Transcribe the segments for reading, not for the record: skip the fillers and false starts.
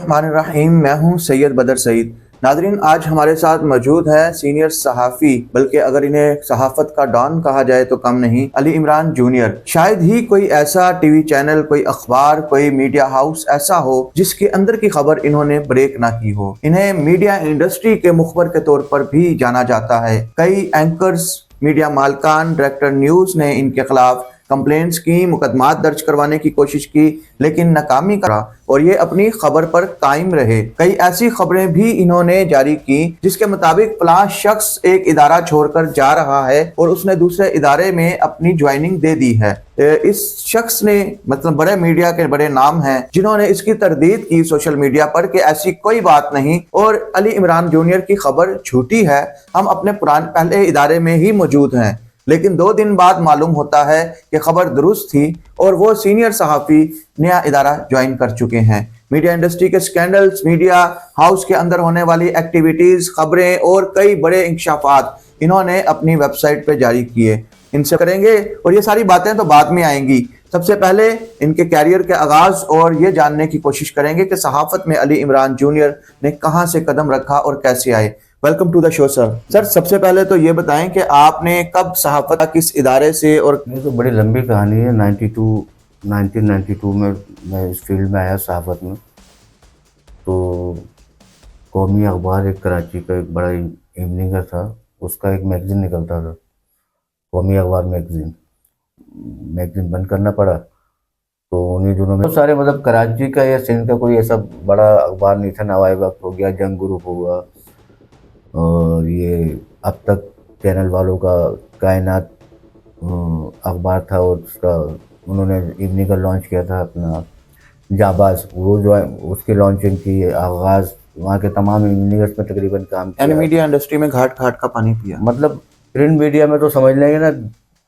बिस्मिल्लाहिर्रहमानिर्रहीम। मैं हूं सैयद बदर सईद। नादरीन, आज हमारे साथ मौजूद है सीनियर सहाफ़ी, बल्कि अगर इन्हें सहाफ़त का डॉन कहा जाए तो कम नहीं, अली इमरान जूनियर। शायद ही कोई ऐसा टीवी चैनल, कोई अखबार, कोई मीडिया हाउस ऐसा हो जिसके अंदर की खबर इन्होंने ब्रेक ना की हो। इन्हें मीडिया इंडस्ट्री के मुखबर के तौर पर भी जाना जाता है। कई एंकर्स, मीडिया मालकान, डायरेक्टर न्यूज ने इनके खिलाफ कंप्लेंट्स की, मुकदमात दर्ज करवाने की कोशिश की, लेकिन नाकामी करा और ये अपनी खबर पर कायम रहे। कई ऐसी खबरें भी इन्होंने जारी की जिसके मुताबिक फलां शख्स एक इदारा छोड़कर जा रहा है और उसने दूसरे इदारे में अपनी ज्वाइनिंग दे दी है। इस शख्स ने मतलब बड़े मीडिया के बड़े नाम हैं जिन्होंने इसकी तरदीद की सोशल मीडिया पर कि ऐसी कोई बात नहीं और अली इमरान जूनियर की खबर झूठी है, हम अपने पुराने पहले इदारे में ही मौजूद हैं। लेकिन 2 दिन बाद मालूम होता है कि खबर दुरुस्त थी और वो सीनियर सहाफ़ी नया इदारा ज्वाइन कर चुके हैं। मीडिया इंडस्ट्री के स्कैंडल्स, मीडिया हाउस के अंदर होने वाली एक्टिविटीज़, खबरें और कई बड़े इंकशाफात इन्होंने अपनी वेबसाइट पे जारी किए। इनसे करेंगे और ये सारी बातें तो बाद में आएंगी। सबसे पहले इनके कैरियर के आगाज़ और ये जानने की कोशिश करेंगे कि सहाफ़त में अली इमरान जूनियर ने कहाँ से कदम रखा और कैसे आए। Welcome to the show sir. Sir, सबसे पहले तो ये बताएं कि आपने कब सहाफ़त किस इदारे से और ये तो बड़ी लंबी कहानी है। 1992 में मैं इस फील्ड में आया सहाफ़त में। तो कौमी अखबार एक कराची का एक बड़ा इवनिंगर था, उसका एक मैगज़ीन निकलता था, कौमी अखबार मैगज़ीन बंद करना पड़ा। तो उन्हीं दिनों में बहुत सारे मतलब कराची का या सिंध का कोई ऐसा बड़ा अखबार नहीं था। नवाए वक्त हो गया, जंग ग्रुप हुआ, और ये अब तक चैनल वालों का कायनात अखबार था और उसका उन्होंने इवनिंग का लॉन्च किया था अपना जाबाज। वो जो है उसकी लॉन्चिंग की आगाज़ वहाँ के तमाम इवनिंगर्स में तकरीबन काम किया। मीडिया इंडस्ट्री में घाट घाट का पानी पिया। मतलब प्रिंट मीडिया में तो समझ लेंगे ना,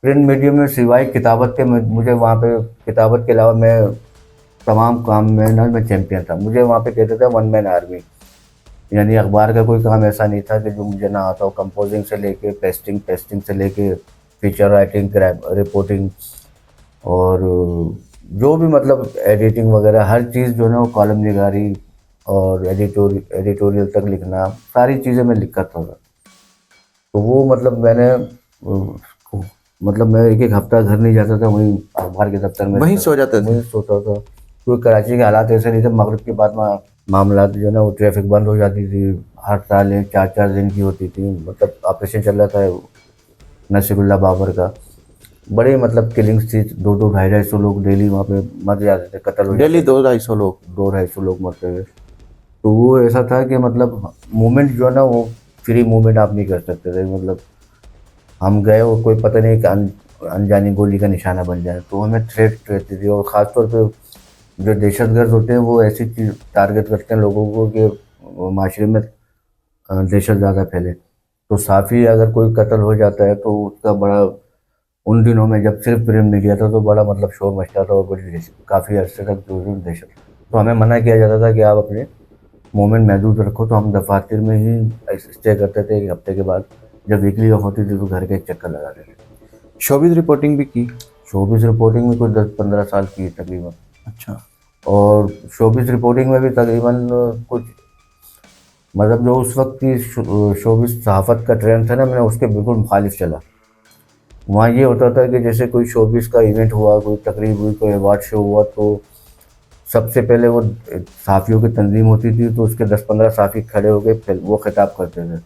प्रिंट मीडिया में सिवाय किताबत के मुझे वहाँ पे किताबत के अलावा मैं तमाम काम में ना मैं चैम्पियन था। मुझे वहाँ पे कहते थे वन मैन आर्मी, यानी अखबार का कोई काम ऐसा नहीं था कि जो मुझे ना आता हो। कंपोजिंग से लेके पेस्टिंग से लेके फीचर राइटिंग, रिपोर्टिंग और जो भी मतलब एडिटिंग वगैरह हर चीज़ जो है ना वो कॉलम निगारी और एडिटोरियल तक लिखना, सारी चीज़ें मैं लिख करता था। तो वो मतलब मैं एक हफ्ता घर नहीं जाता था, वहीं अखबार के दफ्तर में वहीं सो जाते थे। वहीं सोता था। क्योंकि कराची के हालात ऐसे नहीं थे। मगरिब के बाद मामला जो है ना वो ट्रैफिक बंद हो जाती थी। हड़तालें 4-4 दिन की होती थी। मतलब ऑपरेशन चल रहा था नसीरुल्लाह बाबर का, बड़े मतलब किलिंग्स थी। 2-2, 250 लोग डेली वहाँ पे मर जाते थे, कत्ल हो जाते थे। डेली 200-250 लोग मरते थे। तो वो ऐसा था कि मतलब मूवमेंट जो है ना वो फ्री मूवमेंट आप नहीं कर सकते थे। मतलब हम गए और कोई पता नहीं कि अनजानी गोली का निशाना बन जाए, तो हमें थ्रेट रहती थी। और ख़ासतौर पे जो दहशतगर्द होते हैं वो ऐसी चीज़ टारगेट करते हैं लोगों को कि माशरे में दहशत ज़्यादा फैले। तो साफ़ी अगर कोई कत्ल हो जाता है तो उसका बड़ा, उन दिनों में जब सिर्फ प्रिंट मीडिया था तो बड़ा मतलब शोर मचता था और बड़ी काफ़ी अर्से तक दहशत। तो हमें मना किया जाता था कि आप अपने मोमेंट महदूद रखो। तो हम दफातर में ही स्टे करते थे। 1 हफ्ते के बाद जब वीकली ऑफ होती थी तो घर के एक चक्कर लगाते थे। शोबिज़ रिपोर्टिंग भी की। शोबिज़ रिपोर्टिंग में कुछ 10-15 साल की तकरीबन। अच्छा। और शोबिज़ रिपोर्टिंग में भी तकरीबन कुछ मतलब जो उस वक्त की शोबिज़ सहाफ़त का ट्रेंड था ना, मैंने उसके बिल्कुल मुखालिफ चला। वहाँ ये होता था कि जैसे कोई शोबिज़ का इवेंट हुआ, कोई तकरीब हुई, कोई अवार्ड शो हुआ, तो सबसे पहले वो सहाफ़ियों की तंजीम होती थी, तो उसके 10-15 सहाफ़ी खड़े होकर वो खिताब करते थे।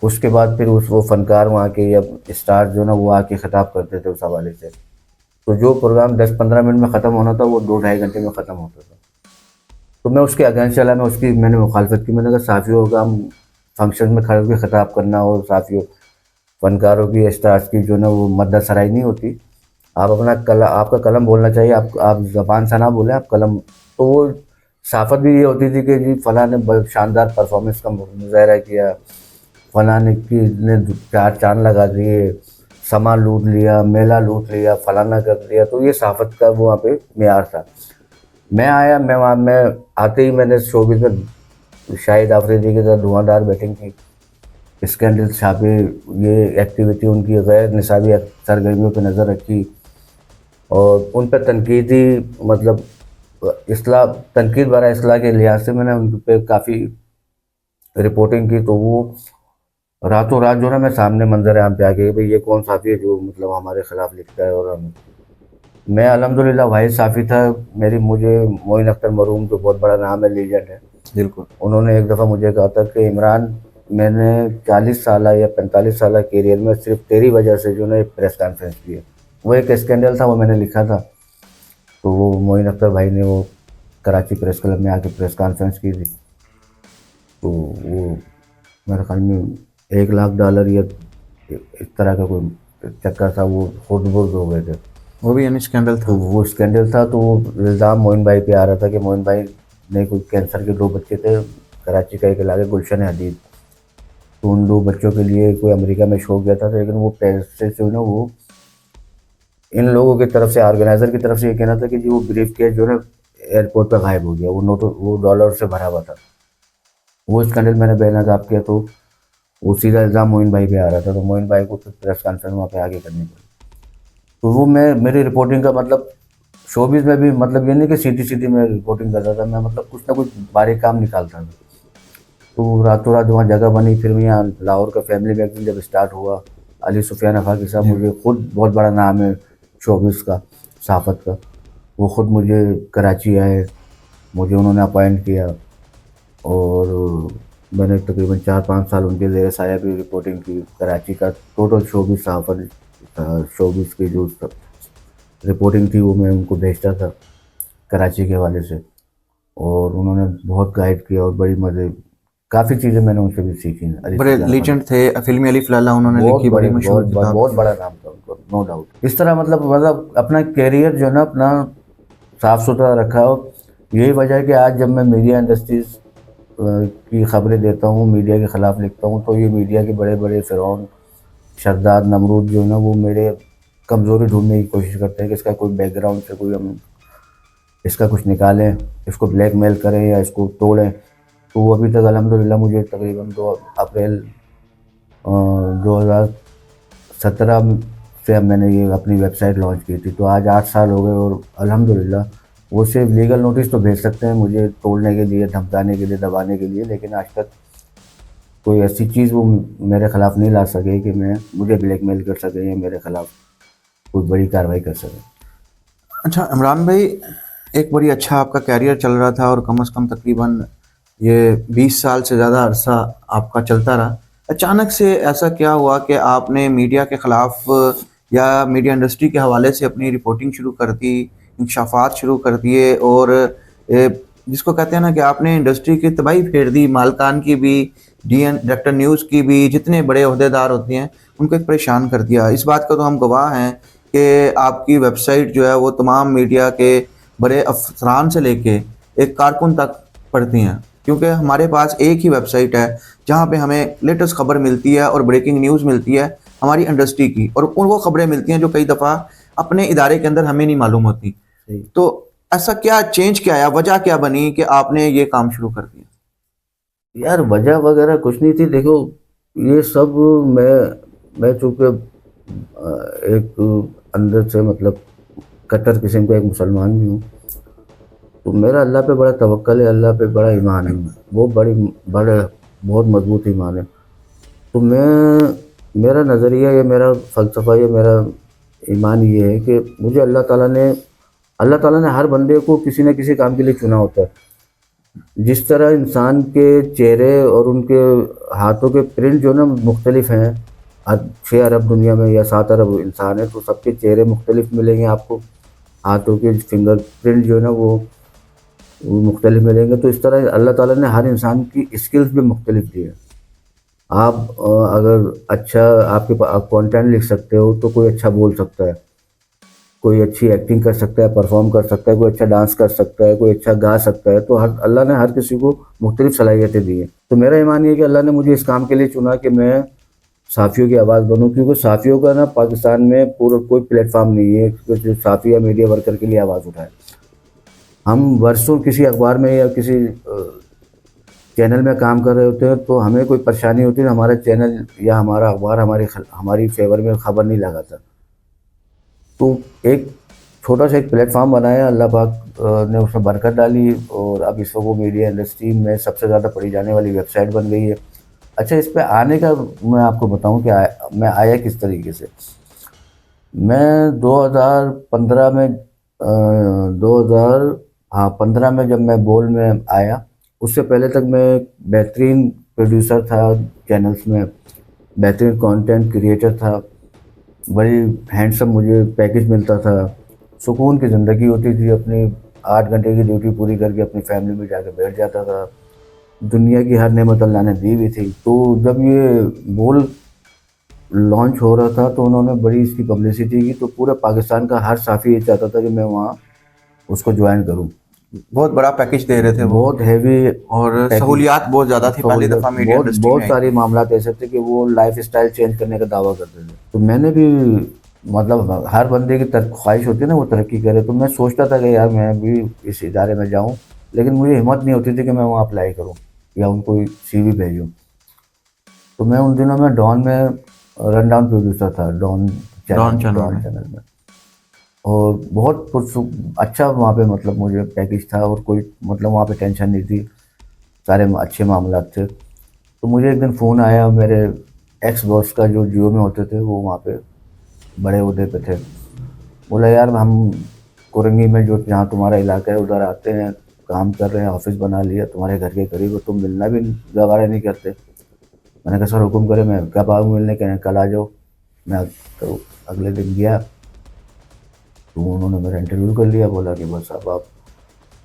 उसके बाद फिर वो फ़नकार वहाँ के या स्टार जो ना वो आके खिताब करते थे उस हवाले से। तो जो प्रोग्राम 10-15 मिनट में ख़त्म होना था वो 2-2.5 घंटे में ख़त्म होता था। तो मैं उसके अगेंस्ट चला, मैंने मुखालफत की। मैंने कहा साफ़ियों का हम फंक्शन में खड़े होकर ख़िताब करना और साफ़ियों फ़नकारों की, स्टार्स की जो ना वो मद्दा सराई नहीं होती। आप अपना आपका कलम बोलना चाहिए, आप ज़बान से ना बोलें, आप कलम। तो वो साफ़त भी ये होती थी कि जी फ़लाँ ने शानदार परफॉर्मेंस का मुज़ाहरा किया, फ़लाँ ने 4 चाँद लगा दिए, सामान लूट लिया, मेला लूट लिया, फलाना कर दिया। तो ये सहाफ़त का वो वहाँ पे मेयार था। मैं आया, मैं आते ही मैंने शोबिज़ में शाहिद आफरीदी की तरह धुआंधार बैटिंग की, स्कैंडल छापे, ये एक्टिविटी उनकी गैर निसाबी सरगर्मियों पर नज़र रखी और उन पर तनकीदी मतलब इसलाह तनकीद बरा इसलाह के लिहाज से मैंने उन पे काफ़ी रिपोर्टिंग की, तो वो रातों रात जो है मैं सामने मंजर आम पे आ गई भाई ये कौन साफ़ी है जो मतलब हमारे ख़िलाफ़ लिखता है। और मैं अल्हम्दुलिल्लाह वाहिद साफ़ी था। मुझे मोइन अख्तर मरहूम जो बहुत बड़ा नाम है, लीजेंड है, बिल्कुल। उन्होंने एक दफ़ा मुझे कहा था कि इमरान, मैंने 40 साल या 45 साल कैरियर में सिर्फ तेरी वजह से जो है प्रेस कॉन्फ्रेंस की है। वो एक स्कैंडल था, वो मैंने लिखा था, तो वो मोइन अख्तर भाई ने वो कराची प्रेस क्लब में आके प्रेस कॉन्फ्रेंस की थी, तो वो मेरे ख्याल में $1 लाख या इस तरह का कोई चक्कर था, वो खुद-बुर्द हो गए थे। वो भी यानी स्कैंडल तो था। वो स्कैंडल था, तो वो इल्ज़ाम मोइन भाई पे आ रहा था कि मोइन भाई ने कोई कैंसर के 2 बच्चे थे, कराची का एक इलाका गुलशन हदीद, तो उन 2 बच्चों के लिए कोई अमेरिका में शो गया था, लेकिन वो पैसे जो है ना वो इन लोगों की तरफ से, ऑर्गेनाइज़र की तरफ से ये कहना था कि जी वो ब्रीफ केस जो है एयरपोर्ट पर गायब हो गया, वो डॉलर से भरा हुआ था। वो स्कैंडल मैंने बेनकाब किया, तो वो सीधा इल्ज़ाम मोइन भाई पे आ रहा था, तो मोइन भाई को फिर प्रेस कॉन्फ्रेंस वहाँ पे आगे करनी पड़ी। तो वो मेरी रिपोर्टिंग का मतलब शोबिज़ में भी मतलब ये नहीं कि सीधी-सीधी मैं रिपोर्टिंग करता था, मैं मतलब कुछ ना कुछ बारीक काम निकालता था। तो रातों रात वहाँ जगह बनी, फिर मैं यहाँ लाहौर का फैमिली मैगज़ीन जब स्टार्ट हुआ, अली सुफ़ियान अफ़ाकी साहब, मुझे खुद बहुत बड़ा नाम है शोबिज़ का, सहाफ़त का, वो ख़ुद मुझे कराची आए, मुझे उन्होंने अपॉइंट किया, और मैंने तकरीबन 4-5 साल उनके ज़ेर साया भी रिपोर्टिंग की। कराची का टोटल शोबिज़ सहाफ़त, शोबिज़ की जो रिपोर्टिंग थी वो मैं उनको भेजता था कराची के हवाले से, और उन्होंने बहुत गाइड किया, और बड़ी मज़े काफ़ी चीज़ें मैंने उनसे भी सीखी। अली बड़े सुफ़ियान लीजेंड थे, फिल्मी अली फलाला उन्होंने बहुत लिखी, बड़ी बड़े, मशहूर किताब बहुत थी। बड़ा नाम था उनका, नो डाउट। इस तरह मतलब अपना कैरियर जो है ना अपना साफ़ सुथरा रखा हो। यही वजह है कि आज जब मैं मीडिया इंडस्ट्रीज़ की खबरें देता हूँ, मीडिया के ख़िलाफ़ लिखता हूँ, तो ये मीडिया के बड़े बड़े फ़िरौन, शद्दाद, नमरूद जो है ना, वो मेरे कमज़ोरी ढूंढने की कोशिश करते हैं कि इसका कोई बैकग्राउंड से कोई हम इसका कुछ निकालें, इसको ब्लैकमेल करें या इसको तोड़ें। तो वो अभी तक अल्हम्दुलिल्लाह मुझे तकरीबन 2 अप्रैल 2017 से मैंने ये अपनी वेबसाइट लॉन्च की थी, तो आज 8 साल हो गए, और अल्हम्दुलिल्लाह वो सिर्फ लीगल नोटिस तो भेज सकते हैं मुझे तोड़ने के लिए, धमकाने के लिए, दबाने के लिए, लेकिन आज तक कोई ऐसी चीज़ वो मेरे ख़िलाफ़ नहीं ला सके कि मुझे ब्लैकमेल कर सके या मेरे ख़िलाफ़ कोई बड़ी कार्रवाई कर सके। अच्छा इमरान भाई, एक बड़ी अच्छा आपका कैरियर चल रहा था, और कम से कम तकरीबन ये 20 साल से ज़्यादा अरसा आपका चलता रहा। अचानक से ऐसा क्या हुआ कि आपने मीडिया के ख़िलाफ़ या मीडिया इंडस्ट्री के हवाले से अपनी रिपोर्टिंग शुरू कर दी, इंकशाफात शुरू कर दिए, और जिसको कहते हैं ना कि आपने इंडस्ट्री की तबाही फेर दी, मालकान की भी, डायरेक्टर न्यूज़ की भी, जितने बड़े अहदेदार होते हैं उनको एक परेशान कर दिया। इस बात का तो हम गवाह हैं कि आपकी वेबसाइट जो है वो तमाम मीडिया के बड़े अफसरान से लेके एक कारकुन तक पढ़ती हैं, क्योंकि हमारे पास एक ही वेबसाइट है जहाँ पे हमें लेटेस्ट खबर मिलती है और ब्रेकिंग न्यूज़ मिलती है हमारी इंडस्ट्री की, और उन वो खबरें मिलती हैं जो कई दफ़ा अपने इदारे के अंदर हमें नहीं मालूम होती। तो ऐसा क्या चेंज क्या आया, वजह क्या बनी कि आपने ये काम शुरू कर दिया? यार वजह वगैरह कुछ नहीं थी, देखो ये सब मैं चूँकि एक अंदर से मतलब कट्टर किस्म का एक मुसलमान भी हूँ, तो मेरा अल्लाह पे बड़ा तवक्कल है, अल्लाह पे बड़ा ईमान है, वो बहुत मजबूत ईमान है। तो मेरा नज़रिया या मेरा फ़लसफ़ा या मेरा ईमान ये है कि मुझे अल्लाह ताला ने हर बंदे को किसी न किसी काम के लिए चुना होता है। जिस तरह इंसान के चेहरे और उनके हाथों के प्रिंट जो है ना मुख्तलिफ हैं, आज 6 अरब दुनिया में या 7 अरब इंसान है, तो सबके चेहरे मुख्तलिफ मिलेंगे आपको, हाथों के फिंगर प्रिंट जो है ना वो मुख्तलिफ मिलेंगे। तो इस तरह अल्लाह ताला ने हर इंसान की स्किल्स भी मुख्तलिफ दी है। आप अगर अच्छा आप कंटेंट लिख सकते हो तो कोई अच्छा बोल सकता है, कोई अच्छी एक्टिंग कर सकता है, परफॉर्म कर सकता है, कोई अच्छा डांस कर सकता है, कोई अच्छा गा सकता है। तो अल्लाह ने हर किसी को मुख्तलिफ सलाहियतें दी हैं। तो मेरा ईमान ये है कि अल्लाह ने मुझे इस काम के लिए चुना कि मैं साफ़ियों की आवाज़ बनूँ, क्योंकि साफ़ियों का ना पाकिस्तान में पूरा कोई प्लेटफॉर्म नहीं है कि जो साफ़ी या मीडिया वर्कर के लिए आवाज़ उठाए। हम वर्षों किसी अखबार में या किसी चैनल में काम कर रहे होते हैं, तो हमें कोई परेशानी होती है, हमारा चैनल या हमारा अखबार हमारी फेवर में खबर नहीं लगाता। तो एक छोटा सा एक प्लेटफॉर्म बनाया, अल्लाह पाक ने उसमें बरकत डाली और अब इस वक्त वो मीडिया इंडस्ट्री में सबसे ज़्यादा पढ़ी जाने वाली वेबसाइट बन गई है। अच्छा, इस पे आने का मैं आपको बताऊं कि मैं आया किस तरीके से। मैं 2015 में 2000 हाँ 15 में जब मैं बोल में आया, उससे पहले तक मैं एक बेहतरीन प्रोड्यूसर था चैनल्स में, बेहतरीन कंटेंट क्रिएटर था, बड़ी हैंडसम मुझे पैकेज मिलता था, सुकून की ज़िंदगी होती थी, अपनी 8 घंटे की ड्यूटी पूरी करके अपनी फैमिली में जाकर बैठ जाता था, दुनिया की हर नेमत अल्लाह ने दी हुई थी। तो जब ये बोल लॉन्च हो रहा था तो उन्होंने बड़ी इसकी पब्लिसिटी की, तो पूरे पाकिस्तान का हर साफ़ी ये चाहता था कि मैं वहाँ उसको ज्वाइन करूँ। बहुत बड़ा पैकेज दे रहे थे वो, बहुत हैवी और पैकेज, सहूलियात बहुत ज़्यादा थी पहली दफ़ा मीडिया बहुत इंडस्ट्री बहुत में। सारे मामलात ऐसे थे कि वो लाइफ स्टाइल चेंज करने का दावा करते थे। तो मैंने भी, मतलब हर बंदे की ख्वाहिश होती है ना वो तरक्की करे, तो मैं सोचता था कि यार मैं भी इस इदारे में जाऊँ, लेकिन मुझे हिम्मत नहीं होती थी कि मैं वहाँ अप्लाई करूँ या उनको CV भेजूँ। तो मैं उन दिनों में डॉन में रन डाउन प्रोड्यूसर था, डॉन चैनल में, और बहुत अच्छा वहाँ पे मतलब मुझे पैकेज था, और कोई मतलब वहाँ पे टेंशन नहीं थी, सारे अच्छे मामला थे। तो मुझे एक दिन फ़ोन आया, मेरे एक्स बॉस का जो जियो में होते थे, वो वहाँ पे बड़े ओहदे पे थे। बोला यार हम कोरंगी में जो जहाँ तुम्हारा इलाका है उधर आते हैं, काम कर रहे हैं, ऑफिस बना लिया तुम्हारे घर के करीब, तुम मिलना भी गवारा नहीं करते। मैंने कहा सर हुक्म करे, मैं कब आऊँ मिलने, कहने कल आ जाओ। मैं तो अगले दिन गया, तो उन्होंने मेरा इंटरव्यू कर लिया, बोला कि बस अब आप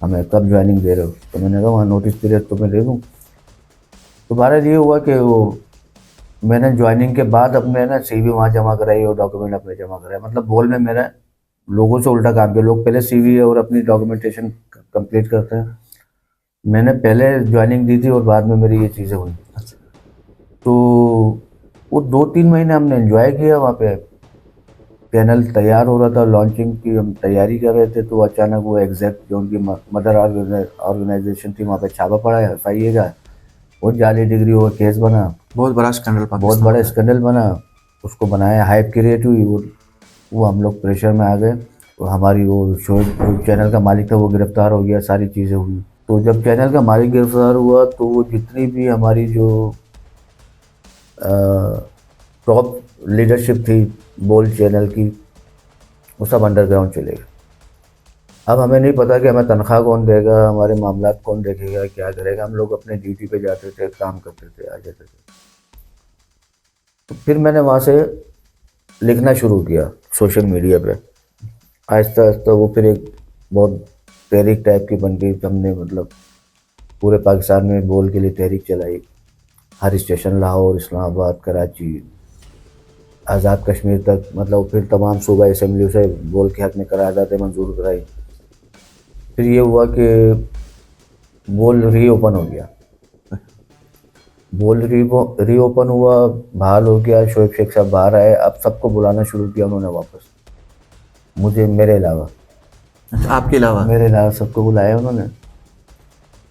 हमें कब ज्वाइनिंग दे रहे हो। तो मैंने कहा वहाँ नोटिस पीरियड तो मैं दे दूँ। तो बहरहाल ये हुआ कि वो मैंने ज्वाइनिंग के बाद अपने ना CV वहाँ जमा कराई और डॉक्यूमेंट अपने जमा कराए, मतलब बोल में मेरा लोगों से उल्टा काम किया। लोग पहले CV और अपनी डॉक्यूमेंटेशन कंप्लीट करते हैं, मैंने पहले ज्वाइनिंग दी थी और बाद में मेरी ये चीज़ें हुई। तो वो 2-3 महीने हमने एंजॉय किया वहाँ पे। चैनल तैयार हो रहा था, लॉन्चिंग की हम तैयारी कर रहे थे, तो अचानक वो एग्जैक्ट जो उनकी मदर ऑर्गेनाइजेशन थी वहाँ पे छापा पड़ा है FIA का, वो जाली डिग्री हुआ, केस बना, बहुत बड़ा स्कैंडल, बहुत बड़ा स्कैंडल बना, उसको बनाया, हाइप क्रिएट हुई, वो हम लोग प्रेशर में आ गए, और हमारी वो शो जो चैनल का मालिक था वो गिरफ्तार हो गया, सारी चीज़ें हुई। तो जब चैनल का मालिक गिरफ्तार हुआ तो वो जितनी भी हमारी जो टॉप लीडरशिप थी बोल चैनल की, वो सब अंडरग्राउंड चले गए। अब हमें नहीं पता कि हमें तनख्वाह कौन देगा, हमारे मामलात कौन देखेगा, क्या करेगा। हम लोग अपने ड्यूटी पे जाते थे, काम करते थे, आ जाते थे। तो फिर मैंने वहाँ से लिखना शुरू किया सोशल मीडिया पे। आहिस्ता आहिस्ता वो फिर एक बहुत तहरीक टाइप की बन गई। हमने मतलब पूरे पाकिस्तान में बोल के लिए तहरीक चलाई, हर स्टेशन, लाहौर, इस्लामाबाद, कराची, आज़ाद कश्मीर तक, मतलब फिर तमाम सूबा असम्बलियों से बोल के हक में करारदादें मंजूर कराई। फिर ये हुआ कि बोल रीओपन हो गया, बोल रीओपन हुआ, बहाल हो गया, शोएब शेख साहब बाहर आए, अब सबको बुलाना शुरू किया उन्होंने वापस, मुझे मेरे अलावा, अच्छा, आपके अलावा? मेरे अलावा सबको बुलाया उन्होंने,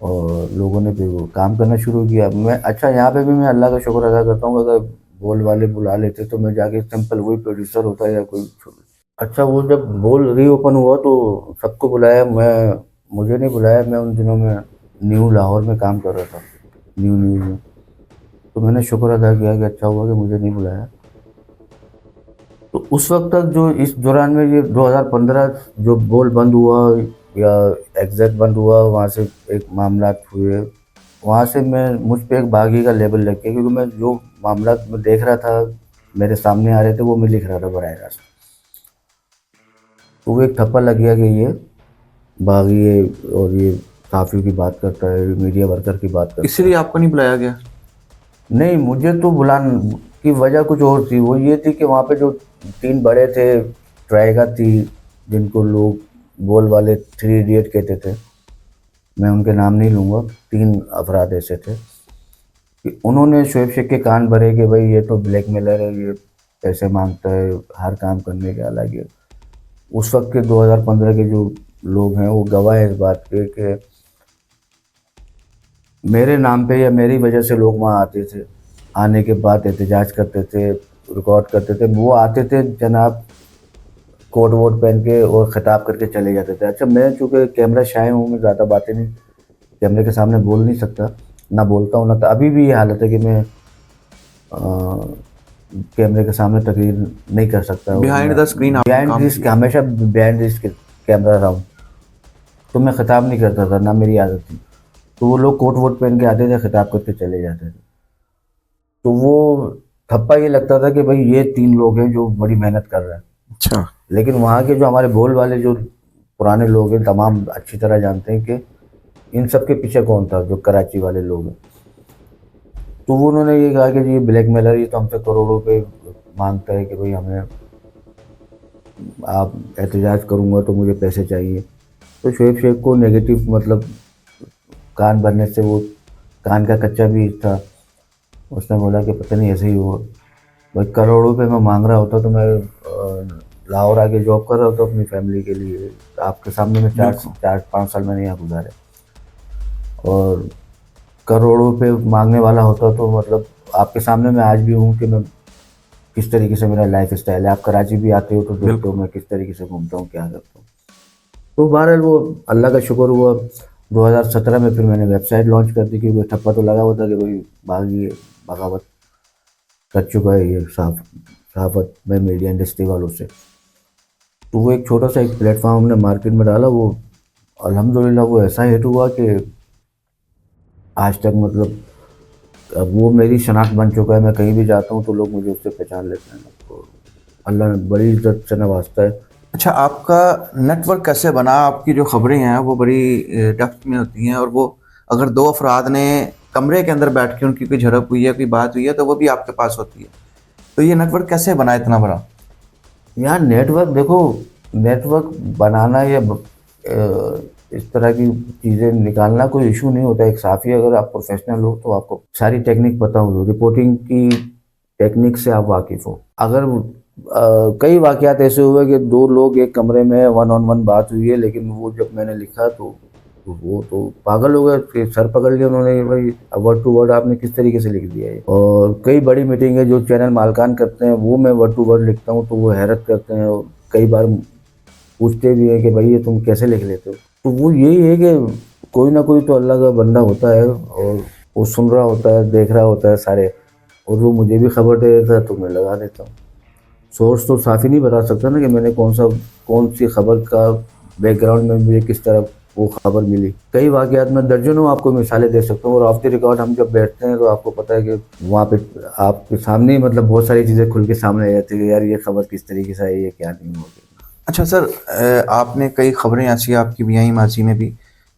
और लोगों ने फिर वो काम करना शुरू किया। मैं अच्छा यहाँ पे भी मैं अल्लाह का शुक्र अदा करता हूँ, अगर बोल वाले बुला लेते तो मैं जाके सिंपल वही प्रोड्यूसर होता या कोई। अच्छा, वो जब बोल रीओपन हुआ तो सबको बुलाया, मुझे नहीं बुलाया। मैं उन दिनों में न्यू लाहौर में काम कर रहा था, न्यू न्यूज़ में। तो मैंने शुक्र अदा किया कि अच्छा हुआ कि मुझे नहीं बुलाया। तो उस वक्त तक जो इस दौरान में ये 2015 जो बोल बंद हुआ या एग्जैक्ट बंद हुआ, वहाँ से एक मामला हुए, वहाँ से मुझ पे एक बागी का लेबल लग गया, क्योंकि मैं जो मामला मैं देख रहा था मेरे सामने आ रहे थे वो मैं लिख रहा था बराह रास्त। तो वो एक ठप्पा लग गया कि ये बागी है और ये काफ़ी की बात करता है, मीडिया वर्कर की बात करता है। इसलिए आपको नहीं बुलाया गया? नहीं, मुझे तो बुलाने की वजह कुछ और थी। वो ये थी कि वहाँ पे जो 3 बड़े थे, ट्राइगा थी, जिनको लोग बोल वाले 3 इडियट कहते थे, मैं उनके नाम नहीं लूँगा, 3 अफराद ऐसे थे कि उन्होंने शोएब शेख के कान भरे कि भाई ये तो ब्लैकमेलर है, ये पैसे मांगता है हर काम करने के। हालांकि उस वक्त के 2015 के जो लोग हैं वो गवाह है इस बात के कि मेरे नाम पे या मेरी वजह से लोग वहाँ आते थे, आने के बाद एहतजाज करते थे, रिकॉर्ड करते थे। वो आते थे जनाब कोट वोट पहन के और खिताब करके चले जाते थे। अच्छा, मैं चूँकि कैमरा शाय हूँ, मैं ज़्यादा बातें नहीं कैमरे के सामने बोल नहीं सकता, ना बोलता हूँ, ना तो अभी भी ये हालत है कि मैं कैमरे के सामने तकरीर नहीं कर सकता। Behind the screen behind this हमेशा बिहाइंड दिस कैमरा रहा हूँ, तो मैं खिताब नहीं करता था, ना मेरी आदत थी। तो वो लोग कोट वोट पहन के आते थे, खिताब करके चले जाते थे। तो वो थप्पा ये लगता था कि भाई ये 3 लोग हैं जो बड़ी मेहनत कर रहे हैं। अच्छा, लेकिन वहाँ के जो हमारे बोल वाले जो पुराने लोग हैं, तमाम अच्छी तरह जानते हैं कि इन सब के पीछे कौन था, जो कराची वाले लोग हैं। तो वो उन्होंने ये कहा कि जी ये ब्लैकमेलर, ये तो हमसे करोड़ों पे मांगता है कि भाई हमें, आप एहतजाज करूँगा तो मुझे पैसे चाहिए। तो शोएब शेख को नेगेटिव मतलब कान भरने से वो कान का कच्चा बीज था। उसने बोला कि पता नहीं ऐसे ही हुआ, भाई करोड़ों पे मैं मांग रहा होता तो मैं लाहौर आके जॉब कर रहा होता अपनी फैमिली के लिए। आपके सामने मैं बिल्कुल। 4-5 साल मैंने यहाँ गुजारे, और करोड़ों पे मांगने वाला होता तो मतलब आपके सामने मैं आज भी हूँ कि मैं किस तरीके से मेरा लाइफ स्टाइल है। आप कराची भी आते हो तो देखते हो मैं किस तरीके से घूमता हूँ, क्या करता हूँ। तो बहरहाल वो अल्लाह का शुक्र हुआ, 2017 में फिर मैंने वेबसाइट लॉन्च कर दी, क्योंकि ठप्पा तो लगा हुआ था कि भाई भागी बगावत कर चुका है ये सहाफ़त में मीडिया इंडस्ट्री वालों से। तो वो एक छोटा सा एक प्लेटफॉर्म हमने मार्केट में डाला, वो अल्हम्दुलिल्लाह वो ऐसा हिट हुआ कि आज तक मतलब अब वो मेरी शनाख्त बन चुका है। मैं कहीं भी जाता हूँ तो लोग मुझे उससे पहचान लेते हैं, तो अल्लाह ने बड़ी इज्जत से नवाजता है। अच्छा, आपका नेटवर्क कैसे बना? आपकी जो खबरें हैं वो बड़ी डेप्थ में होती हैं, और वो अगर 2 अफराद ने कमरे के अंदर बैठ के उनकी कोई झड़प हुई है, कोई बात हुई है, तो वो भी आपके पास होती है। तो ये नेटवर्क कैसे बना इतना बड़ा? यहाँ नेटवर्क देखो, नेटवर्क बनाना या इस तरह की चीज़ें निकालना कोई इशू नहीं होता। एक साफ़ी अगर आप प्रोफेशनल हो तो आपको सारी टेक्निक पता हो, रिपोर्टिंग की टेक्निक से आप वाकिफ़ हो। अगर कई वाक़यात ऐसे हुए कि 2 लोग एक कमरे में वन ऑन वन बात हुई है, लेकिन वो जब मैंने लिखा तो वो तो पागल हो गए कि सर पकड़ लिया उन्होंने, भाई वर्ड टू वर्ड आपने किस तरीके से लिख दिया है। और कई बड़ी मीटिंग है जो चैनल मालकान करते हैं, वो मैं वर्ड टू वर्ड लिखता हूँ तो वो हैरत करते हैं, और कई बार पूछते भी हैं कि भाई ये तुम कैसे लिख लेते हो। तो वो यही है कि कोई ना कोई तो अल्लाह का बंदा होता है, और वो सुन रहा होता है, देख रहा होता है सारे, और वो मुझे भी खबर दे देता है तो मैं लगा देता हूँ। सोर्स तो साफ़ी नहीं बता सकता ना कि मैंने कौन सी खबर का बैकग्राउंड में मुझे किस तरह वो खबर मिली। कई वाक़यात में दर्जनों आपको मिसालें दे सकता हूँ, और ऑफ द रिकॉर्ड हम जब बैठते हैं तो आपको पता है कि वहाँ पे आपके सामने ही मतलब बहुत सारी चीज़ें खुल के सामने आ जाती है कि यार ये खबर किस तरीके से आई है, क्या नहीं होगी। अच्छा सर, आपने कई खबरें ऐसी आपकी भी आई माजी में भी,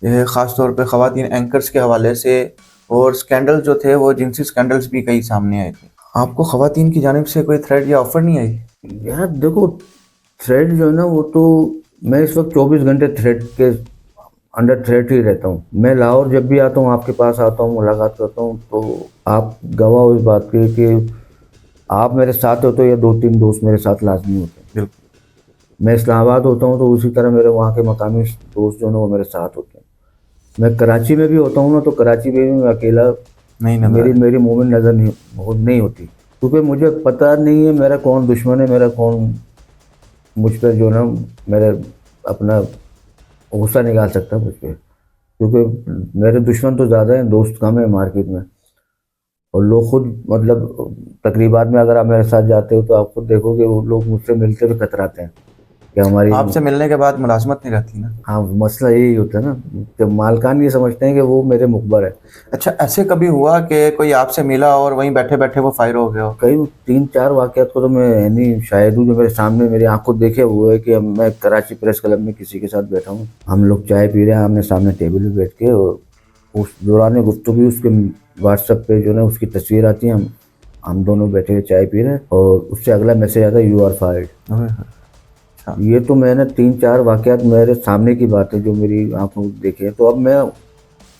ख़ास तौर पे ख़वातीन एंकर्स के हवाले से, और स्कैंडल जो थे वो जिनसी स्कैंडल्स भी कई सामने आए थे। आपको ख़वातीन की जानिब से कोई थ्रेट या ऑफ़र नहीं आई? यार देखो, थ्रेड जो है ना, वो तो मैं इस वक्त 24 घंटे थ्रेड के अंडर थ्रेड ही रहता हूँ। मैं लाहौर जब भी आता हूँ, आपके पास आता हूँ, मुलाकात करता हूँ, तो आप गवाह हो इस बात के कि आप मेरे साथ होते हो या 2-3 दोस्त मेरे साथ लाजमी होते हैं। बिल्कुल। मैं इस्लामाबाद होता हूँ तो उसी तरह मेरे वहाँ के मकामी दोस्त जो हैं वो मेरे साथ होते हैं। मैं कराची में भी होता हूँ ना, तो कराची में भी मैं अकेला, नहीं नजर आया। मेरी मूवमेंट नज़र नहीं होती, क्योंकि मुझे पता नहीं है मेरा कौन दुश्मन है, मेरा कौन मुझ पर जो ना मेरे अपना गुस्सा निकाल सकता है मुझ पर, क्योंकि मेरे दुश्मन तो ज़्यादा हैं, दोस्त कम है मार्केट में। और लोग खुद मतलब तकरीबात में अगर आप मेरे साथ जाते हो तो आप खुद देखोगे वो लोग मुझसे मिलते हुए कतराते हैं कि हमारी, आपसे मिलने के बाद मुलाजमत नहीं रहती ना। हाँ मसला यही होता है ना, जब मालकान ये समझते हैं कि वो मेरे मुखबर है। अच्छा, ऐसे कभी हुआ कि कोई आपसे मिला और वहीं बैठे बैठे वो फायर हो गया हो? कई 3-4 वाक़यात को तो मैं यानी शायद हूँ जो मेरे सामने मेरी आंखों देखे हुए है कि मैं कराची प्रेस क्लब में किसी के साथ बैठा हूँ, हम लोग चाय पी रहे हैं आमने सामने टेबल पे बैठ के, और उस दौरान गुफ्तगू उसके व्हाट्सएप पे जो है उसकी तस्वीर आती है, हम दोनों बैठे हुए चाय पी रहे हैं, और उससे अगला मैसेज आता है यू आर फायर्ड। अच्छा। ये तो मैंने 3-4 वाक़यात मेरे सामने की बात है जो मेरी आंखों देखे हैं। तो अब मैं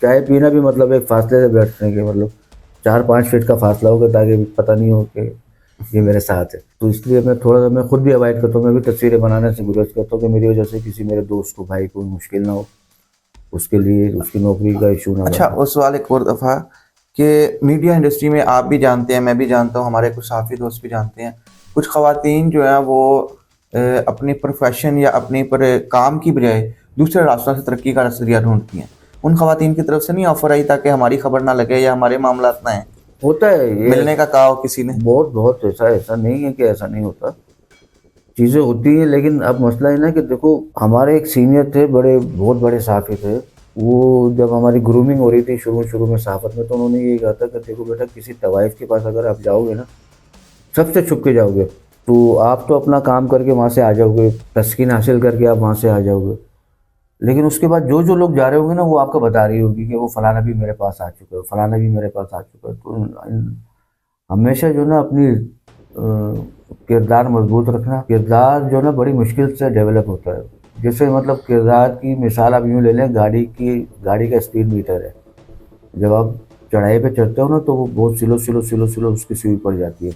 चाय पीना भी मतलब एक फासले से बैठने के मतलब 4-5 फीट का फासला होगा, ताकि पता नहीं हो कि ये मेरे साथ है। तो इसलिए मैं थोड़ा सा मैं खुद भी अवॉइड करता हूँ, मैं भी तस्वीरें बनाने से गुरेज करता हूँ कि मेरी वजह से किसी मेरे दोस्त को, भाई को मुश्किल ना हो, उसके लिए उसकी नौकरी का इशू ना अच्छा, बने। उस सवाल एक और दफ़ा कि मीडिया इंडस्ट्री में आप भी जानते हैं, मैं भी जानता हूँ, हमारे कुछ साथी दोस्त भी जानते हैं, कुछ ख़वातीन जो हैं वो अपनी प्रोफेशन या अपने पर काम की बजाय दूसरे रास्तों से तरक्की का जरिया ढूंढती हैं, उन खवातीन की तरफ से नहीं ऑफर आई ताकि हमारी खबर ना लगे या हमारे मामला ना है, होता है ये, मिलने का कहा हो किसी ने? बहुत बहुत ऐसा ऐसा नहीं है कि ऐसा नहीं होता, चीज़ें होती हैं। लेकिन अब मसला है ना कि देखो, हमारे एक सीनियर थे, बहुत बड़े सहाफ़ी थे। वो जब हमारी ग्रूमिंग हो रही थी शुरू शुरू में सहाफ़त में, तो उन्होंने ये कहा था कि देखो बेटा, किसी तवाइफ के पास अगर आप जाओगे ना, सबसे छुप के जाओगे, तो आप तो अपना काम करके वहाँ से आ जाओगे, तस्कीन हासिल करके आप वहाँ से आ जाओगे। लेकिन उसके बाद जो जो लोग जा रहे होंगे ना, वो आपको बता रही होगी कि वो फलाना भी मेरे पास आ चुका है, फलाना भी मेरे पास आ चुका है। तो हमेशा जो ना अपनी किरदार मजबूत रखना। किरदार जो ना बड़ी मुश्किल से डेवलप होता है। जैसे मतलब किरदार की मिसाल आप यूँ ले लें, गाड़ी का स्पीड मीटर है। जब आप चढ़ाई पे चढ़ते हो ना, तो वो बहुत स्लो स्लो स्लो स्लो उसकी स्पीड पड़ जाती है,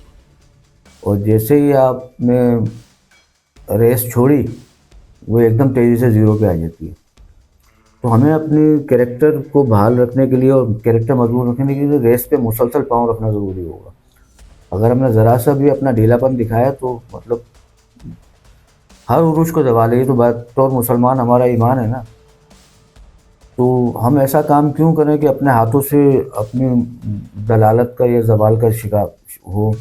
और जैसे ही आपने रेस छोड़ी, वो एकदम तेज़ी से ज़ीरो पे आ जाती है। तो हमें अपने कैरेक्टर को बहाल रखने के लिए और कैरेक्टर मजबूत रखने के लिए रेस पे मुसलसल पाँव रखना ज़रूरी होगा। अगर हमने ज़रा सा भी अपना ढीलापन दिखाया तो मतलब हर उरूज को दबा ले। तो बात तो, और मुसलमान हमारा ईमान है ना, तो हम ऐसा काम क्यों करें कि अपने हाथों से अपनी दलालत का या जवाल का शिकार हो।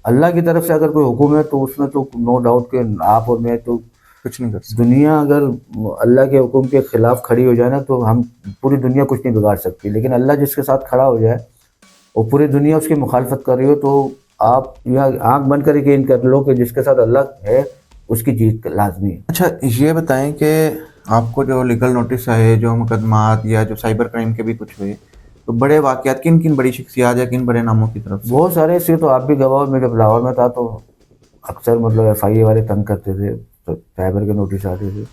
अल्लाह की तरफ से अगर कोई हुक्म है तो उसमें तो नो डाउट कि आप और मैं तो कुछ नहीं कर सकते। दुनिया अगर अल्लाह के हुक्म के खिलाफ खड़ी हो जाए ना, तो हम पूरी दुनिया कुछ नहीं बिगाड़ सकती। लेकिन अल्लाह जिसके साथ खड़ा हो जाए और पूरी दुनिया उसकी मुखालफत कर रही हो, तो आप यह आंख बंद करके यकीन कर लो कि जिसके साथ अल्लाह है उसकी जीत लाजमी है। अच्छा, ये बताएं कि आपको जो लीगल नोटिस आए, जो मुकदमात या जो साइबर क्राइम के भी कुछ हुए, तो बड़े वाकयात किन किन बड़ी शख्सियात या किन बड़े नामों की तरफ से? बहुत सारे इसके तो आप भी गवाह। मैं जब लाहौर में था तो अक्सर मतलब FIA वाले तंग करते थे, तो साइबर के नोटिस आते थे।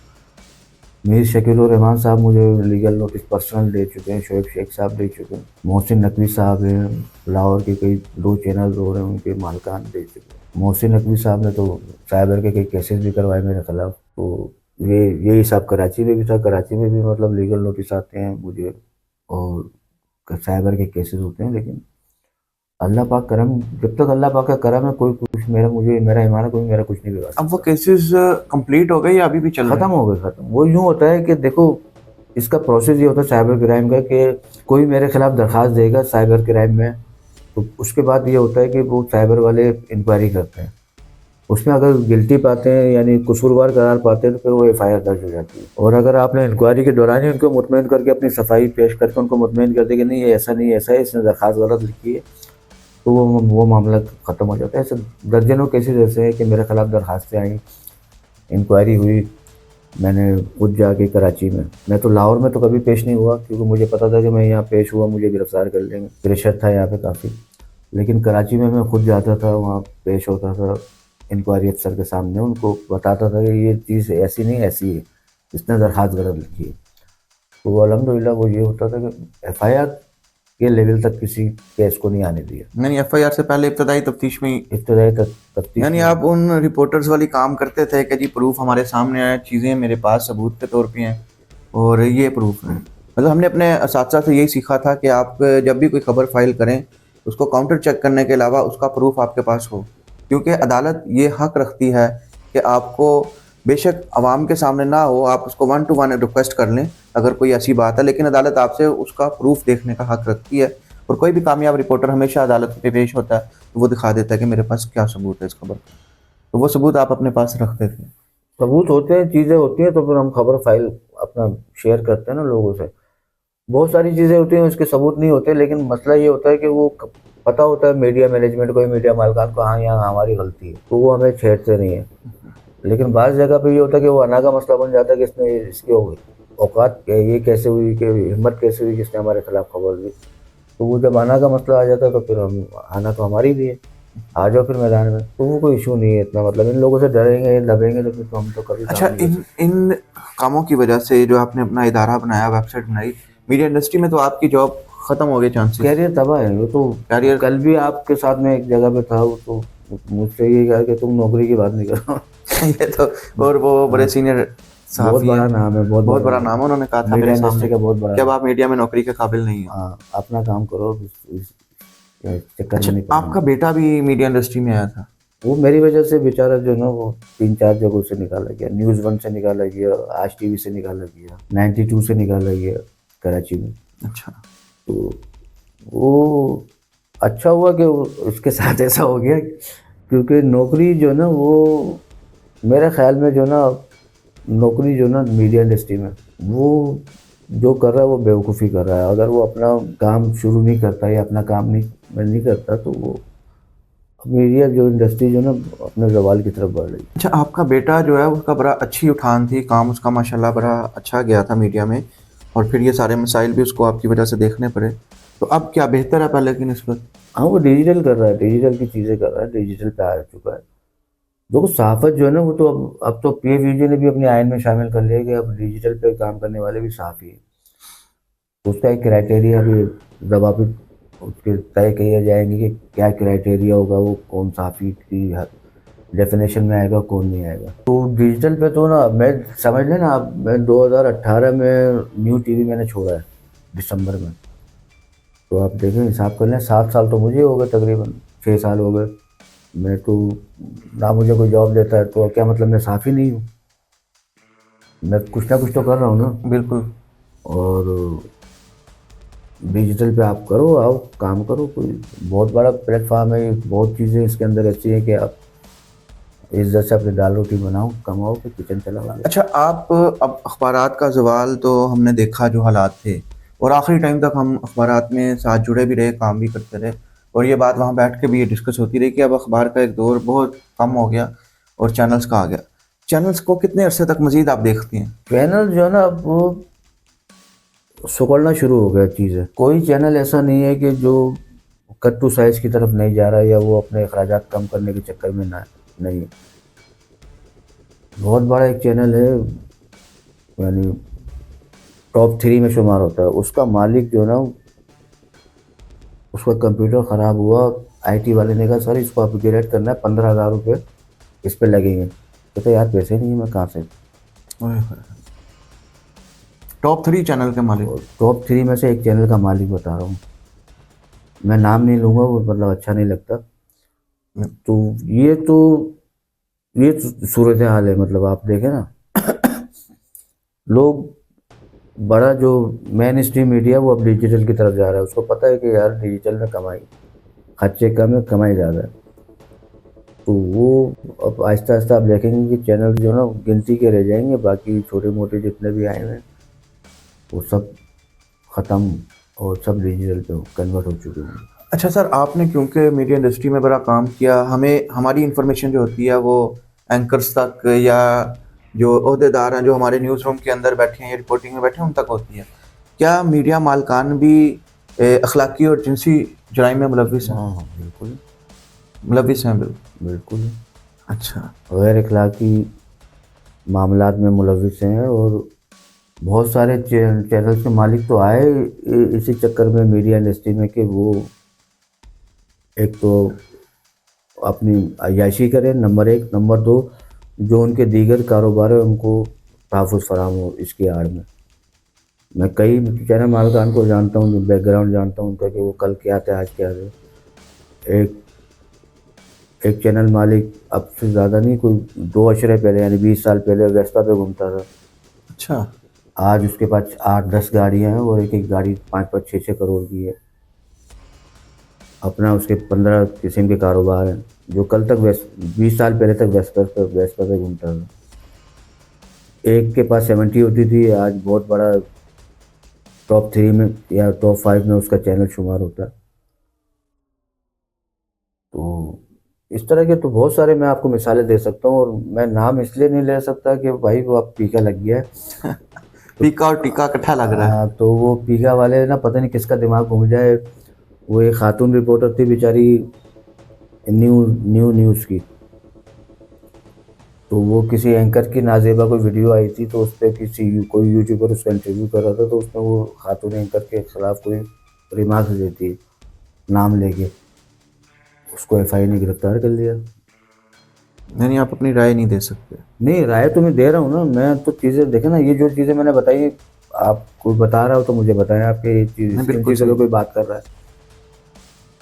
मीर शकील रहमान साहब मुझे लीगल नोटिस पर्सनल दे चुके हैं, शोएब शेख साहब दे चुके हैं, मोहसिन नकवी साहब हैं, लाहौर के कई 2 चैनल हो रहे हैं, उनके मालकान दे चुके हैं। मोहसिन नकवी साहब ने तो साइबर के कई केसेस भी करवाए मेरे खिलाफ। तो यही सब कराची में भी था। कराची में भी मतलब लीगल नोटिस आते हैं मुझे और साइबर के केसेस होते हैं। लेकिन अल्लाह पाक करम, जब तक अल्लाह पाक का करम है, कोई कुछ मेरा ईमान है, कोई मेरा कुछ नहीं बिगाड़ सकता। अब वो केसेस कंप्लीट हो गए या अभी भी चल रहे खत्म हैं? हो गए, खत्म। वो यूँ होता है कि देखो, इसका प्रोसेस ये होता है साइबर क्राइम का कि कोई मेरे खिलाफ दरख्वास्त देगा साइबर क्राइम में, तो उसके बाद ये होता है कि वो साइबर वाले इंक्वायरी करते हैं। उसमें अगर गिल्टी पाते हैं, यानी कसूरवार करार पाते हैं, तो फिर वो FIR दर्ज हो जाती है। और अगर आपने इंक्वायरी के दौरान ही उनको मुतमईन करके अपनी सफाई पेश करके उनको मुतमईन कर दे कि नहीं ये ऐसा नहीं, ऐसा है, इसने दरख्वास्त गलत लिखी है, तो वो मामला ख़त्म हो जाता है। ऐसे दर्जनों केसेस ऐसे हैं कि मेरे खिलाफ दरख्वास्तें आई, इंक्वायरी हुई, मैंने खुद जाके कराची में, मैं तो लाहौर में तो कभी पेश नहीं हुआ क्योंकि मुझे पता था कि मैं यहाँ पेश हुआ मुझे गिरफ्तार कर लेंगे, प्रेशर था यहाँ पे काफ़ी। लेकिन कराची में मैं खुद जाता था, वहाँ पेश होता था इंक्वायरी अफसर के सामने, उनको बताता था कि ये चीज़ ऐसी नहीं ऐसी है, इसने दरख्वास्त गलत लिखी है। तो अल्हम्दुलिल्लाह वो ये होता था कि FIR के लेवल तक किसी केस को नहीं आने दिया। यानी FIR से पहले इब्तदाई तफ्तीश में इब्तदाई तफ्तीश यानी आप उन रिपोर्टर्स वाली काम करते थे कि जी प्रूफ हमारे सामने आए, चीज़ें मेरे पास सबूत के तौर पे हैं और ये प्रूफ है। मतलब हमने अपने असातिज़ा से यही सीखा था कि आप जब भी कोई खबर फाइल करें, उसको काउंटर चेक करने के अलावा उसका प्रूफ आपके पास हो, क्योंकि अदालत ये हक रखती है कि आपको बेशक आवाम के सामने ना हो, आप उसको 1 to 1 रिक्वेस्ट कर लें अगर कोई ऐसी बात है, लेकिन अदालत आपसे उसका प्रूफ देखने का हक रखती है। और कोई भी कामयाब रिपोर्टर हमेशा अदालत पे पेश होता है तो वो दिखा देता है कि मेरे पास क्या सबूत है इस खबर का, तो वो सबूत आप अपने पास रखते थे। सबूत होते हैं, चीज़ें होती हैं, तो फिर हम खबर फाइल अपना शेयर करते हैं ना लोगों से। बहुत सारी चीज़ें होती हैं उसके सबूत नहीं होते, लेकिन मसला ये होता है कि वो पता होता है मीडिया मैनेजमेंट को, मीडिया मालकान को, हाँ यहाँ हमारी गलती है, तो वो हमें छेड़ते नहीं है। लेकिन बाज़ जगह पे ये होता है कि वो अना का मसला बन जाता है कि इसने इसकी औकात ये कैसे हुई, कि हिम्मत कैसे हुई जिसने हमारे खिलाफ खबर दी। तो वो जब आना का मसला आ जाता है तो फिर हम आना तो हमारी भी है, आ जाओ फिर मैदान में, तो वो कोई इशू नहीं है इतना। मतलब इन लोगों से डरेंगे दबेंगे तो फिर तो हम तो कभी अच्छा, काम नहीं कर सकते। इन कामों की वजह से जो आपने अपना इदारा बनाया, वेबसाइट बनाई, मीडिया इंडस्ट्री में तो आपकी जॉब खत्म हो गए चांसेस। कैरियर तबाह है वो तो। कैरियर कल भी आपके साथ में एक जगह पे था, वो तो मुझसे ये कहा कि तुम नौकरी की बात नहीं करो। ये तो, और वो बड़े सीनियर बहुत सहाफ़ी बड़ा हैं, नाम है, बहुत बड़ा नाम है, उन्होंने कहा था मीडिया मेरे इंडस्ट्री सामने का बहुत बड़ा कि अब आप मीडिया में नौकरी के काबिल नहीं हो। हाँ, अपना काम करो, इस चक्कर में अच्छा, नहीं पड़ना। आपका बेटा भी मीडिया इंडस्ट्री में आया था? वो मेरी वजह से बेचारा जो ना वो 3-4 जगहों से निकाला गया, न्यूज़ 1 से निकाला गया, आज टीवी से निकाला गया, 92 से निकाला गया कराची में। अच्छा। तो वो अच्छा हुआ कि उसके साथ ऐसा हो गया, क्योंकि नौकरी जो ना वो मेरे ख्याल में जो ना नौकरी जो ना मीडिया इंडस्ट्री में वो जो कर रहा है वो बेवकूफ़ी कर रहा है। अगर वो अपना काम शुरू नहीं करता या अपना काम नहीं करता तो वो मीडिया जो इंडस्ट्री जो ना अपने ज़वाल की तरफ बढ़ रही है। अच्छा, आपका बेटा जो है उसका बड़ा अच्छी उठान थी, काम उसका माशाल्लाह बड़ा अच्छा गया था मीडिया में, और फिर ये सारे मसाइल भी उसको आपकी वजह से देखने पड़े। तो अब क्या बेहतर है पहले की निस्बत? हाँ, वो डिजिटल कर रहा है, डिजिटल की चीज़ें कर रहा है, डिजिटल पे आ चुका है। देखो सहाफ़त जो है ना वो तो अब तो पीएफयूजी ने भी अपने आइन में शामिल कर लिया कि अब डिजिटल पे काम करने वाले भी सहाफ़ी हैं। तो उसका एक क्राइटेरिया भी ज़वाबित उसके तय किए जाएंगे कि क्या क्राइटेरिया होगा, वो कौन सहाफ़ी की डेफिनेशन में आएगा, कौन नहीं आएगा। तो डिजिटल पे तो ना मैं समझ लें ना, मैं 2018 में न्यू टीवी मैंने छोड़ा है दिसंबर में। तो आप देखें, हिसाब कर लें, 7 साल तो मुझे हो गए, तकरीबन 6 साल हो गए। मैं तो ना मुझे कोई जॉब देता है तो क्या मतलब मैं साफ़ी नहीं हूँ? मैं कुछ ना कुछ तो कर रहा हूँ ना। बिल्कुल। और डिजिटल पे आप करो, आओ काम करो, कोई बहुत बड़ा प्लेटफॉर्म है, बहुत चीज़ें इसके अंदर ऐसी हैं कि आप इज्जत से अपनी दाल रोटी बनाओ, कमाओ, फिर किचन चलाओ। अच्छा, आप अब अखबारात का ज़वाल तो हमने देखा जो हालात थे, और आखिरी टाइम तक हम अखबारात में साथ जुड़े भी रहे, काम भी करते रहे, और ये बात वहाँ बैठ के भी ये डिस्कस होती रही कि अब अखबार का एक दौर बहुत कम हो गया और चैनल्स का आ गया। चैनल्स को कितने अरसे तक मज़ीद आप देखती हैं? चैनल जो है ना अब वो सिकुड़ना शुरू हो गया चीज़ें। कोई चैनल ऐसा नहीं है कि जो कट टू साइज़ की तरफ नहीं जा रहा है या वो अपने अखराजात कम करने के चक्कर में ना नहीं। बहुत बड़ा एक चैनल है, यानी टॉप 3 में शुमार होता है। उसका मालिक जो है ना, उसका कंप्यूटर ख़राब हुआ, आईटी वाले ने कहा सर इसको अपग्रेड करना है, 15,000 रुपये इस पे लगेंगे। कहते यार पैसे नहीं है, मैं कहाँ से। टॉप 3 चैनल के मालिक। टॉप 3 में से एक चैनल का मालिक बता रहा हूँ, मैं नाम नहीं लूँगा, वो मतलब अच्छा नहीं लगता। तो ये सूरत हाल है। मतलब आप देखें ना, लोग बड़ा जो मेन स्ट्रीम मीडिया वो अब डिजिटल की तरफ जा रहा है। उसको पता है कि यार डिजिटल में कमाई, खर्चे कम है, कमाई ज़्यादा है। तो वो अब आहिस्ता आहिस्ता आप देखेंगे कि चैनल जो है ना गिनती के रह जाएंगे, बाकी छोटे मोटे जितने भी आए हैं वो सब ख़त्म और सब डिजिटल पे कन्वर्ट हो चुके हैं। अच्छा सर, आपने क्योंकि मीडिया इंडस्ट्री में बड़ा काम किया, हमें हमारी इन्फॉर्मेशन जो होती है वो एंकर्स तक या जो अहदेदार हैं जो हमारे न्यूज़ रूम के अंदर बैठे हैं या रिपोर्टिंग में बैठे हैं उन तक होती है। क्या मीडिया मालकान भी अखलाकी और जिनसी जराइम में मुलविस हैं? हाँ बिल्कुल मुलविस हैं, बिल्कुल। बिल्कुल। अच्छा। गैर अखलाकी मामलात में मुलविस हैं, और बहुत सारे चैनल्स के मालिक तो आए इसी चक्कर में मीडिया इंडस्ट्री में कि वो एक तो अपनी अय्याशी करें, नंबर 1, नंबर 2 जो उनके दीगर कारोबार है उनको तहफ़्फ़ुज़ फराहम हो इसकी आड़ में। मैं कई चैनल मालिकान को जानता हूँ, बैकग्राउंड जानता हूँ उनका कि वो कल क्या थे, आज क्या थे। एक चैनल मालिक अब से ज़्यादा नहीं, कोई 2 अशरे पहले यानी 20 साल पहले वेस्पा पे घूमता था। अच्छा। आज उसके पास 8-10 गाड़ियाँ हैं और एक एक गाड़ी 5-5, 6-6 करोड़ की है। अपना उसके 15 किस्म के कारोबार हैं। जो कल तक 20 साल पहले तक वेस्पा पे घूमता था। एक के पास 70 होती थी, आज बहुत बड़ा टॉप 3 में या टॉप 5 में उसका चैनल शुमार होता है। तो इस तरह के तो बहुत सारे मैं आपको मिसालें दे सकता हूँ, और मैं नाम इसलिए नहीं ले सकता कि भाई वो अब टीका लग गया है। पीका और टीका इकट्ठा लग रहा है। हाँ, तो वो पीका वाले ना पता नहीं किसका दिमाग घूम जाए। वो एक खातून रिपोर्टर थी बेचारी, न्यूज़ की। तो वो किसी एंकर की नाजेबा कोई वीडियो आई थी, तो उस पर कोई यूट्यूबर उसका इंटरव्यू कर रहा था, तो उसने वो खातून एंकर के ख़िलाफ़ कोई रिमार्क्स देती है नाम लेके, उसको एफआईआर ने गिरफ्तार कर लिया। यानी आप अपनी राय नहीं दे सकते? नहीं, राय तो मैं दे रहा हूँ ना। मैं तो चीज़ें देखे ना, ये जो चीज़ें मैंने बताई, आप कोई बता रहा हो तो मुझे बताएं, आपके ये चीज़ नहीं, किन बिल्कुल चीज़ों सही। पर कोई बात कर रहा है।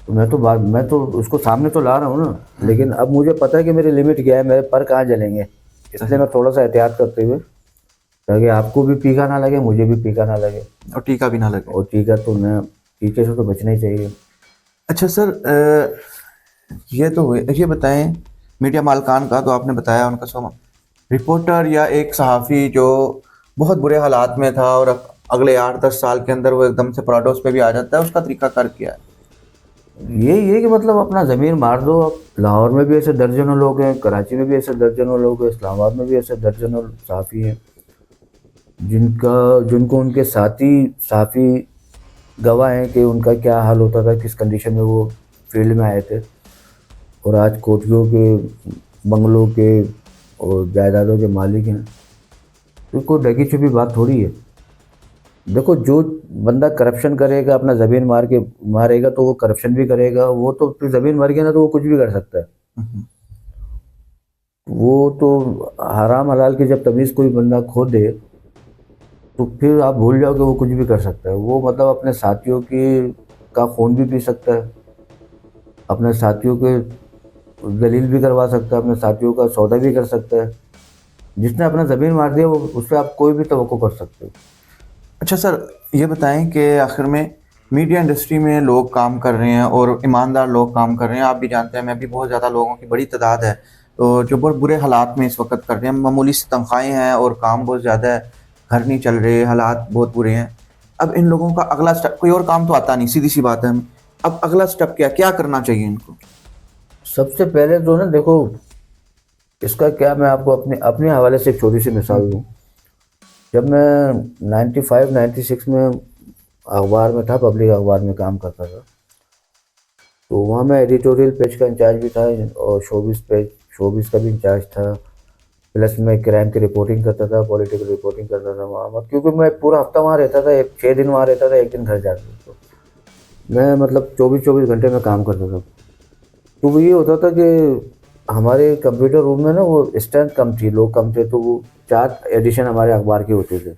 तो मैं तो उसको सामने तो ला रहा हूँ ना, लेकिन अब मुझे पता है कि मेरी लिमिट क्या है, मेरे पर कहाँ जलेंगे, इसलिए मैं थोड़ा सा एहतियात करते हुए, ताकि आपको भी तीखा ना लगे, मुझे भी तीखा ना लगे, और टीका भी ना लगे। और तीखा तो न तीखे से तो बचना ही चाहिए। अच्छा सर, ये तो हुए, ये बताएं, मीडिया मालकान का तो आपने बताया उनका सो, रिपोर्टर या एक सहाफ़ी जो बहुत बुरे हालात में था और अगले 8-10 साल के अंदर वो एकदम से पराडोस पे भी आ जाता है, उसका तरीकाकार क्या है? ये कि मतलब अपना ज़मीर मार दो। अब लाहौर में भी ऐसे दर्जनों लोग हैं, कराची में भी ऐसे दर्जनों लोग हैं, इस्लामाबाद में भी ऐसे दर्जनों सहाफ़ी हैं, जिनको उनके साथी सहाफ़ी गवाह हैं कि उनका क्या हाल होता था, किस कंडीशन में वो फील्ड में आए थे, और आज कोठियों के, बंगलों के और जायदादों के मालिक हैं। तो कोई ढकी छुपी बात थोड़ी है। देखो, जो बंदा करप्शन करेगा, अपना ज़मीन मारेगा, तो वो करप्शन भी करेगा। वो तो फिर ज़मीन मर गया ना, तो वो कुछ भी कर सकता है। वो तो हराम हलाल की जब तमीज़ कोई बंदा खो दे, तो फिर आप भूल जाओ कि वो कुछ भी कर सकता है। वो मतलब अपने साथियों की का खून भी पी सकता है, अपने साथियों के दलील भी करवा सकता है, अपने साथियों का सौदा भी कर सकता है। जिसने अपना ज़मीन मार दिया, वो उससे आप कोई भी तवक्को कर सकते हो। अच्छा सर, ये बताएं कि आखिर में मीडिया इंडस्ट्री में लोग काम कर रहे हैं और ईमानदार लोग काम कर रहे हैं, आप भी जानते हैं, मैं भी, बहुत ज़्यादा लोगों की बड़ी तादाद है तो जो बहुत बुरे हालात में इस वक्त कर रहे हैं, मामूली सी तनख्वाहें हैं और काम बहुत ज़्यादा है, घर नहीं चल रहे, हालात बहुत बुरे हैं। अब इन लोगों का अगला स्टेप, कोई और काम तो आता नहीं, सीधी सी बात है। अब अगला स्टेप क्या क्या करना चाहिए इनको? सबसे पहले तो ना देखो, इसका क्या, मैं आपको अपने अपने हवाले से एक छोटी सी मिसाल दूँ। जब मैं 95 96 में अखबार में था, पब्लिक अखबार में काम करता था, तो वहाँ मैं एडिटोरियल पेज का इंचार्ज भी था, और शोबिस का भी इंचार्ज था। प्लस मैं क्राइम की रिपोर्टिंग करता था, पॉलिटिकल रिपोर्टिंग करता था वहाँ पर, क्योंकि मैं पूरा हफ्ता वहाँ रहता था, 6 दिन वहाँ रहता था, 1 दिन घर जाता था। तो मैं मतलब 24-24 घंटे में काम करता था। तो वो ये होता था कि हमारे कंप्यूटर रूम में ना वो स्ट्रेंथ कम थी, लोग कम थे, तो वो 4 एडिशन हमारे अखबार के होते थे।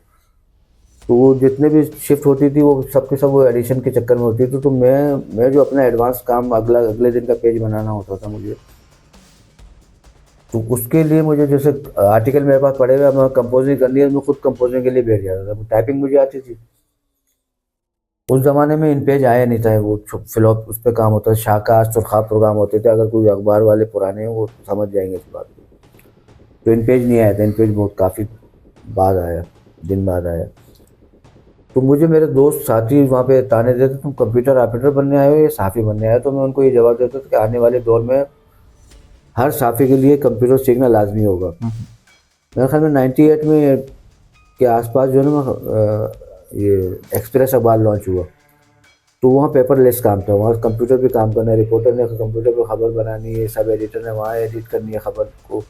तो वो जितने भी शिफ्ट होती थी, वो सब के सब वो एडिशन के चक्कर में होती थी। तो मैं जो अपना एडवांस काम अगले दिन का पेज बनाना होता था मुझे, तो उसके लिए मुझे जैसे आर्टिकल मेरे पास पड़े हुए, मैं कंपोजिंग करनी है, मैं खुद कंपोजिंग के लिए बैठ जाता था। टाइपिंग मुझे आती थी। उस ज़माने में इन पेज आया नहीं था, वो फिलॉप उस पर काम होता था, शाहकाश और ख़ास प्रोग्राम होते थे। अगर कोई अखबार वाले पुराने हैं वो समझ जाएंगे इस बात को। तो इन पेज नहीं आया था, इन पेज बहुत काफ़ी बाद आया, दिन बाद आया। तो मुझे मेरे दोस्त साथी वहाँ पे ताने देते, तुम कंप्यूटर ऑपरेटर बनने आए हो या सहाफ़ी बनने आए हो? तो मैं उनको ये जवाब देता था कि आने वाले दौर में हर सहाफ़ी के लिए कंप्यूटर सीखना लाजमी होगा। मेरे ख्याल में 98 में के आसपास जो है ना, ये एक्सप्रेस अखबार लॉन्च हुआ, तो वहाँ पेपरलेस काम था, वहाँ कंप्यूटर पे काम करना है, रिपोर्टर ने कंप्यूटर पे खबर बनानी है, सब एडिटर ने वहाँ एडिट करनी है खबर को,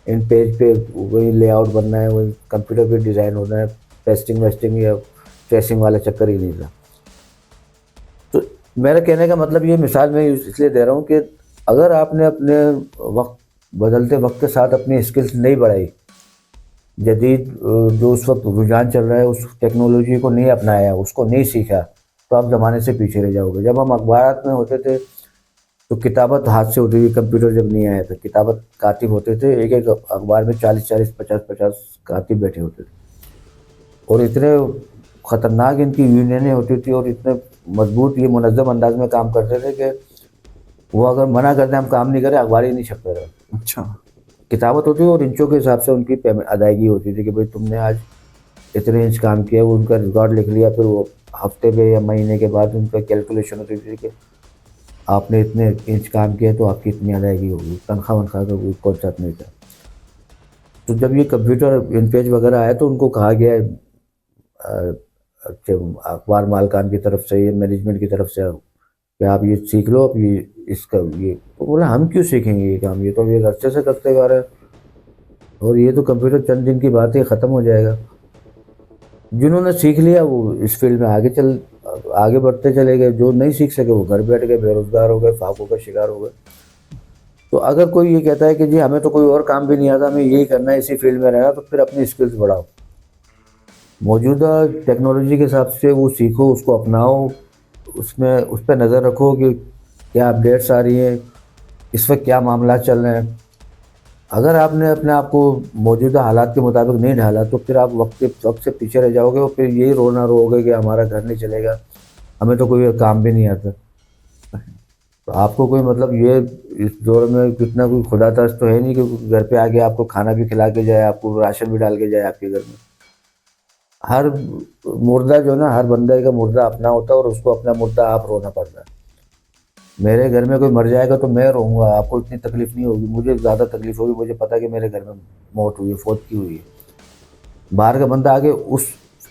इन पेज पे वही लेआउट बनना है, वही कंप्यूटर पे डिज़ाइन होना है। पेस्टिंग वेस्टिंग या ट्रेसिंग वाला चक्कर ही नहीं था। तो मेरा कहने का मतलब, ये मिसाल मैं इसलिए दे रहा हूँ कि अगर आपने अपने वक्त बदलते वक्त के साथ अपनी स्किल्स नहीं बढ़ाई, जदीद जो उस वक्त रुझान चल रहा है, उस टेक्नोलॉजी को नहीं अपनाया, उसको नहीं सीखा, तो आप ज़माने से पीछे रह जाओगे। जब हम अखबार में होते थे तो किताबत हाथ से होती थी, कंप्यूटर जब नहीं आया था, किताबत कातिब होते थे, एक एक अखबार में 40-40, 50-50 कातिब बैठे होते थे, और इतने ख़तरनाक इनकी यूनियनें होती थी, और इतने मजबूत ये मुनज़्ज़म अंदाज में काम करते थे कि वो अगर मना करते हम काम नहीं करें, अखबार ही नहीं छपता रहा। अच्छा। किताबत होती और इंचों के हिसाब से उनकी पेमेंट अदायगी होती थी कि भाई तुमने आज इतने इंच काम किया, वो उनका रिकॉर्ड लिख लिया, फिर वो हफ्ते पे या महीने के बाद उनका कैलकुलेशन होती थी कि आपने इतने इंच काम किया तो आपकी इतनी अदायगी होगी। तनख्वाह वनख्वाह का कोई कॉन्सेप्ट नहीं था। तो जब ये कंप्यूटर इन पेज वगैरह आया, तो उनको कहा गया अखबार मालकान की तरफ से, ये मैनेजमेंट की तरफ से, कि आप ये सीख लो। अब ये इसका ये, तो बोला हम क्यों सीखेंगे ये काम, ये तो ये अच्छे से करते आ रहे हैं, और ये तो कंप्यूटर चंद दिन की बात है, ख़त्म हो जाएगा। जिन्होंने सीख लिया वो इस फील्ड में आगे बढ़ते चले गए, जो नहीं सीख सके वो घर बैठ गए, बेरोजगार हो गए, फाकों का शिकार हो गए। तो अगर कोई ये कहता है कि जी हमें तो कोई और काम भी नहीं आता, हमें यही करना है, इसी फील्ड में रहना, तो फिर अपनी स्किल्स बढ़ाओ, मौजूदा टेक्नोलॉजी के हिसाब से वो सीखो, उसको अपनाओ, उसमें उस पर नज़र रखो कि क्या अपडेट्स आ रही हैं, इस वक्त क्या मामला चल रहे हैं। अगर आपने अपने आप को मौजूदा हालात के मुताबिक नहीं ढाला तो फिर आप वक्त से पीछे रह जाओगे और फिर यही रोना रोओगे कि हमारा घर नहीं चलेगा, हमें तो कोई काम भी नहीं आता। तो आपको कोई मतलब ये इस दौर में कितना कोई खुदा तरस तो है नहीं कि घर पे आके आपको खाना भी खिला के जाए, आपको राशन भी डाल के जाए आपके घर में। हर मुर्दा जो है ना, हर बंदे का मुर्दा अपना होता है और उसको अपना मुर्दा आप रोना पड़ता है। मेरे घर में कोई मर जाएगा तो मैं रोऊंगा, आपको इतनी तकलीफ नहीं होगी, मुझे ज़्यादा तकलीफ होगी। मुझे पता है कि मेरे घर में मौत हुई है, फौत की हुई है। बाहर का बंदा आके उस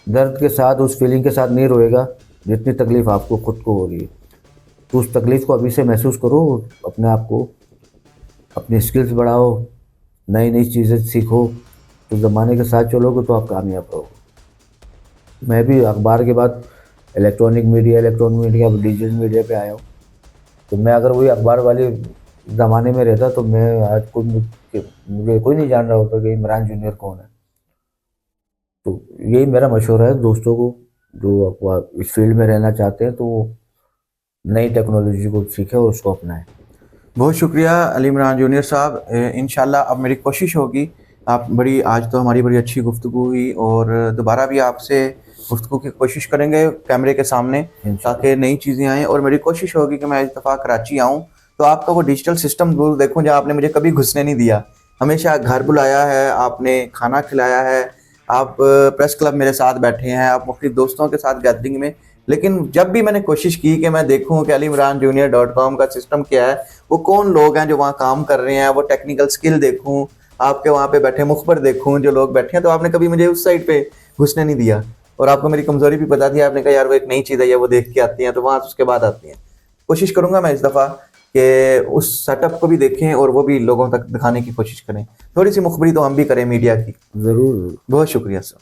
दर्द के साथ, उस फीलिंग के साथ नहीं रोएगा जितनी तकलीफ आपको खुद को हो रही है। तो उस तकलीफ़ को अभी से महसूस करो, अपने आप को, अपनी स्किल्स बढ़ाओ, नई नई चीज़ें सीखो, तो ज़माने के साथ चलोगे तो आप कामयाब रहोगे। मैं भी अखबार के बाद इलेक्ट्रॉनिक मीडिया डिजिटल मीडिया पे आया हूँ। तो मैं अगर वही अखबार वाले ज़माने में रहता तो मैं आज मुझे कोई नहीं जान रहा होता कि इमरान जूनियर कौन है। तो यही मेरा मशवरा है दोस्तों को जो इस फील्ड में रहना चाहते हैं, तो वो नई टेक्नोलॉजी को सीखें और उसको अपनाएं। बहुत शुक्रिया अली इमरान जूनियर साहब। इंशाल्लाह अब मेरी कोशिश होगी, आप बड़ी आज तो हमारी बड़ी अच्छी गुफ्तगू हुई और दोबारा भी आपसे गुफ्तगू की कोशिश करेंगे कैमरे के सामने ताकि नई चीज़ें आएँ। और मेरी कोशिश होगी कि मैं इस दफ़ा कराची आऊँ तो आपका वो डिजिटल सिस्टम जरूर देखूँ जहाँ आपने मुझे कभी घुसने नहीं दिया, हमेशा घर बुलाया है, आपने खाना खिलाया है, आप प्रेस क्लब मेरे साथ बैठे हैं, आप मुख्तलिफ दोस्तों के साथ गैदरिंग में। लेकिन जब भी मैंने कोशिश की कि मैं देखूं कि aliimranjunior.com का सिस्टम क्या है, वो कौन लोग हैं जो वहाँ काम कर रहे हैं, वो टेक्निकल स्किल देखूं, आपके वहाँ पे बैठे मुखबर देखूं जो लोग बैठे हैं, तो आपने कभी मुझे उस साइड पे घुसने नहीं दिया। और आपको मेरी कमज़ोरी भी बता दी, आपने कहा यार वो एक नई चीज़ है, वो देख के आती हैं तो वहाँ उसके बाद आती हैं। कोशिश करूँगा मैं इस दफ़ा कि उस सेटअप को भी देखें और वो भी लोगों तक दिखाने की कोशिश करें। थोड़ी सी मुखबरी तो हम भी करें मीडिया की। ज़रूर। बहुत शुक्रिया सर।